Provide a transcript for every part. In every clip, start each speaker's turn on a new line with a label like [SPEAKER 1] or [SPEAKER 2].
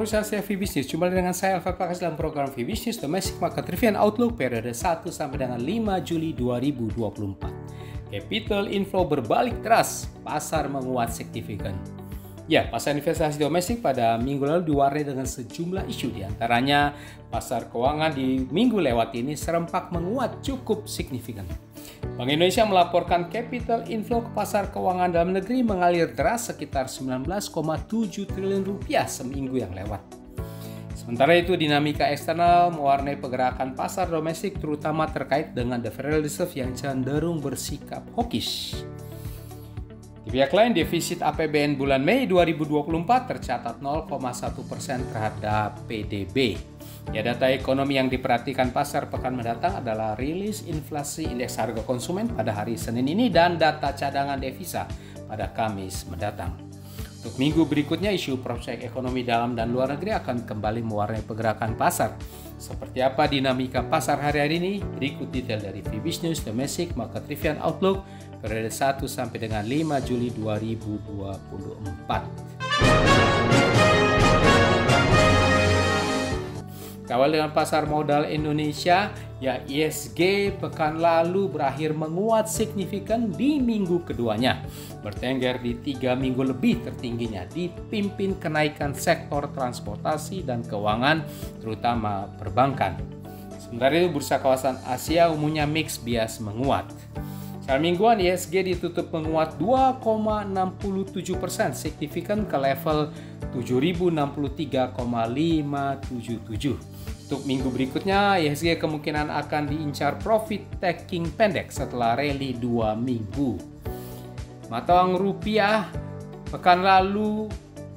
[SPEAKER 1] pemirsa setia Fibisnews, jumpa dengan saya Alfa Pakas dalam program Fibisnews Domestic Market Review and Outlook periode 1 sampai dengan 5 Juli 2024. Capital inflow berbalik deras, pasar menguat signifikan. Ya, pasar investasi domestik pada minggu lalu diwarnai dengan sejumlah isu, diantaranya pasar keuangan di minggu lewat ini serempak menguat cukup signifikan. Bank Indonesia melaporkan capital inflow ke pasar keuangan dalam negeri mengalir deras sekitar 19,7 triliun rupiah seminggu yang lewat. Sementara itu, dinamika eksternal mewarnai pergerakan pasar domestik terutama terkait dengan the Federal Reserve yang cenderung bersikap hawkish. Di pihak lain, defisit APBN bulan Mei 2024 tercatat 0,1% terhadap PDB. Ya, data ekonomi yang diperhatikan pasar pekan mendatang adalah rilis inflasi indeks harga konsumen pada hari Senin ini dan data cadangan devisa pada Kamis mendatang. Untuk minggu berikutnya, isu prospek ekonomi dalam dan luar negeri akan kembali mewarnai pergerakan pasar. Seperti apa dinamika pasar hari-hari ini? Berikut detail dari Fibisnews Domestic Market Review and Outlook periode 1 sampai dengan 5 Juli 2024. Kawal dengan pasar modal Indonesia, ya ISG pekan lalu berakhir menguat signifikan di minggu keduanya. Bertengger di 3 minggu lebih tertingginya, dipimpin kenaikan sektor transportasi dan keuangan, terutama perbankan. Sementara itu, bursa kawasan Asia umumnya mix bias menguat. Secara mingguan, ISG ditutup menguat 2,67%, signifikan ke level 7.063,577. Untuk minggu berikutnya, ISG kemungkinan akan diincar profit taking pendek setelah rally 2 minggu. Mata uang rupiah pekan lalu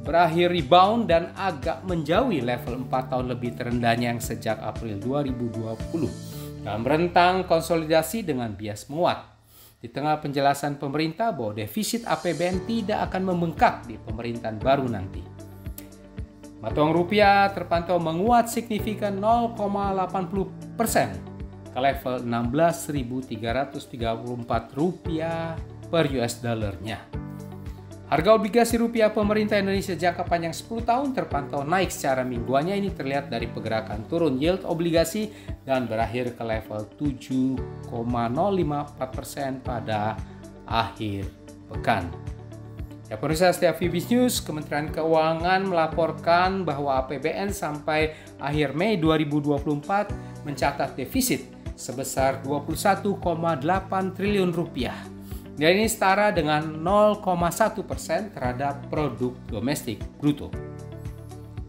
[SPEAKER 1] berakhir rebound dan agak menjauhi level 4 tahun lebih terendahnya yang sejak April 2020. Dalam rentang konsolidasi dengan bias menguat. Di tengah penjelasan pemerintah bahwa defisit APBN tidak akan membengkak di pemerintahan baru nanti. Mata uang rupiah terpantau menguat signifikan 0,80% ke level 16.334 rupiah per US dollarnya. Harga obligasi rupiah pemerintah Indonesia jangka panjang 10 tahun terpantau naik secara mingguannya. Ini terlihat dari pergerakan turun yield obligasi dan berakhir ke level 7,054% pada akhir pekan. Ya, pemirsa setia Fibisnews, Kementerian Keuangan melaporkan bahwa APBN sampai akhir Mei 2024 mencatat defisit sebesar 21,8 triliun rupiah. Dan ini setara dengan 0,1% terhadap produk domestik bruto.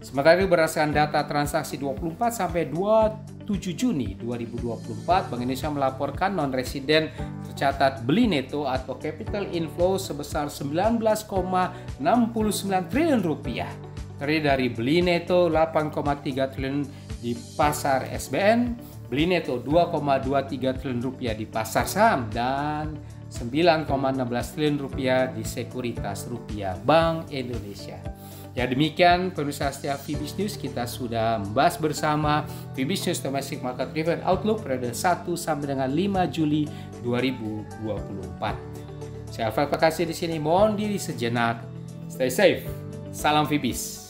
[SPEAKER 1] Sementara itu, berdasarkan data transaksi 24 sampai 27 Juni 2024, Bank Indonesia melaporkan non-residen tercatat beli neto atau capital inflow sebesar 19,69 triliun rupiah. Terdiri dari beli neto 8,3 triliun di pasar SBN, beli neto 2,23 triliun rupiah di pasar saham, dan 9,16 triliun rupiah di sekuritas rupiah Bank Indonesia. Ya, demikian pemirsa setia Fibisnews, kita sudah membahas bersama Fibisnews Domestic Market Review and Outlook periode 1 sampai dengan 5 Juli 2024. Saya Alfa Pakasi di sini, mohon diri sejenak. Stay safe. Salam Fibis.